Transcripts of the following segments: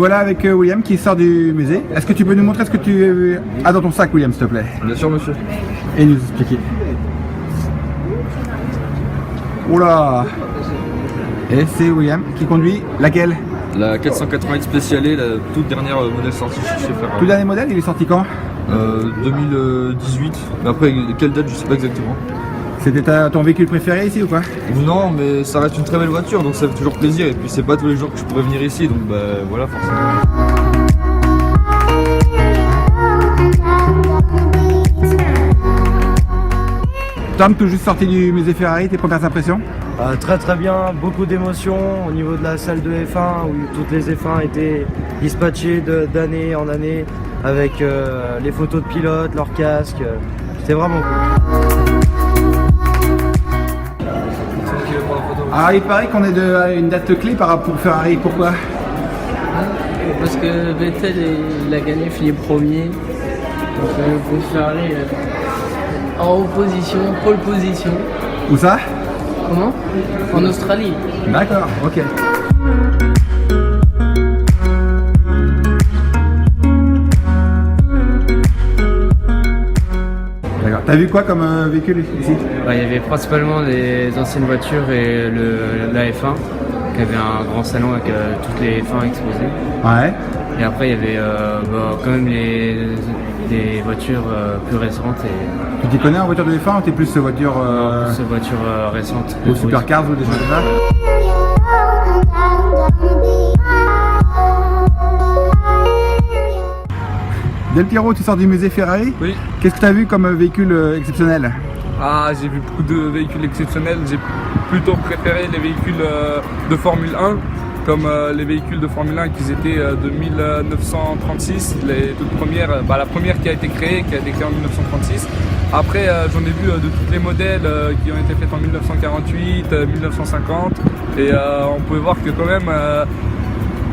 voilà avec William qui sort du musée. Est-ce que tu peux nous montrer ce que tu as dans ton sac, William, s'il te plaît? Bien sûr, monsieur. Et nous expliquer. Oula! Et c'est William qui conduit laquelle? La 480 Speciale, la toute dernière modèle sortie chez Ferrari. Tout dernier modèle, il est sorti quand? 2018. Mais après, quelle date, je sais pas exactement. C'était ton véhicule préféré ici ou quoi? Non, mais ça reste une très belle voiture, donc ça fait toujours plaisir. Et puis c'est pas tous les jours que je pourrais venir ici, donc bah voilà, forcément. Tom, tout juste sorti du musée Ferrari, tes premières impressions? Très bien, beaucoup d'émotions au niveau de la salle de F1 où toutes les F1 étaient dispatchées d'année en année avec les photos de pilotes, leurs casques. C'était vraiment cool. Alors il paraît qu'on est à une date clé pour Ferrari, pourquoi? Parce que Vettel il a gagné, fini premier. Donc pour Ferrari en opposition, pole position. Où ça? Comment? En Australie. D'accord, ok. D'accord. T'as vu quoi comme véhicule ici? Il y avait principalement les anciennes voitures et la F1 qui avait un grand salon avec toutes les F1 exposées. Ouais. Et après il y avait quand même des voitures plus récentes et Tu t'y connais en voiture de F1 ou t'es plus voiture plus voitures récentes. ou supercars ou des choses comme ça? Del Piero, tu sors du musée Ferrari. Oui. Qu'est-ce que tu as vu comme véhicule exceptionnel? Ah, j'ai vu beaucoup de véhicules exceptionnels. J'ai plutôt préféré les véhicules de Formule 1, comme les véhicules de Formule 1 qui étaient de 1936, les toutes premières, la première qui a été créée en 1936. Après, j'en ai vu de tous les modèles qui ont été faits en 1948, 1950, et on pouvait voir que quand même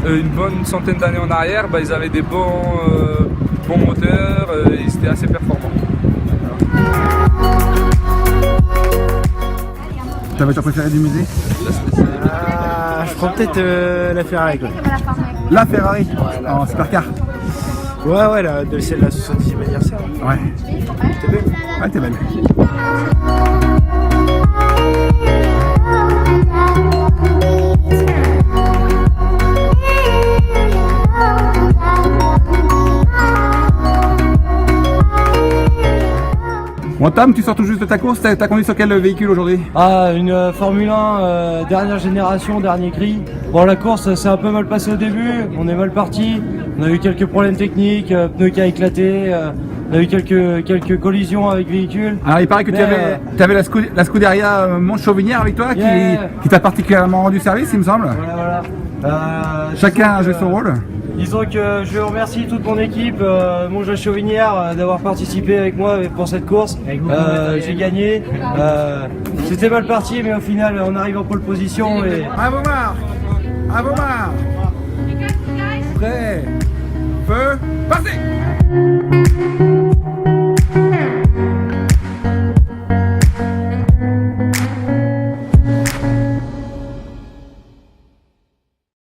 une bonne centaine d'années en arrière, ils avaient des bons moteurs, et ils étaient assez performants. Ta voiture préférée du musée? Je prends peut-être la Ferrari quoi. La Ferrari en supercar. Ouais, c'est la 70e anniversaire. Ouais. T'es belle. Ouais, t'es belle. Bon Tom, tu sors tout juste de ta course, t'as conduit sur quel véhicule aujourd'hui? Une Formule 1 dernière génération, dernier cri. Bon, la course s'est un peu mal passée au début, on est mal parti. On a eu quelques problèmes techniques, pneu qui a éclaté, on a eu quelques collisions avec véhicules. Alors il paraît que tu avais la Scuderia Montchauvinière avec toi qui t'a particulièrement rendu service, il me semble. Voilà. Chacun a joué son rôle. Disons que je remercie toute mon équipe, mon Chauvinière, d'avoir participé avec moi pour cette course. J'ai gagné. C'était mal parti, mais au final, on arrive en pole position. Et... À vos marques! À vos marques!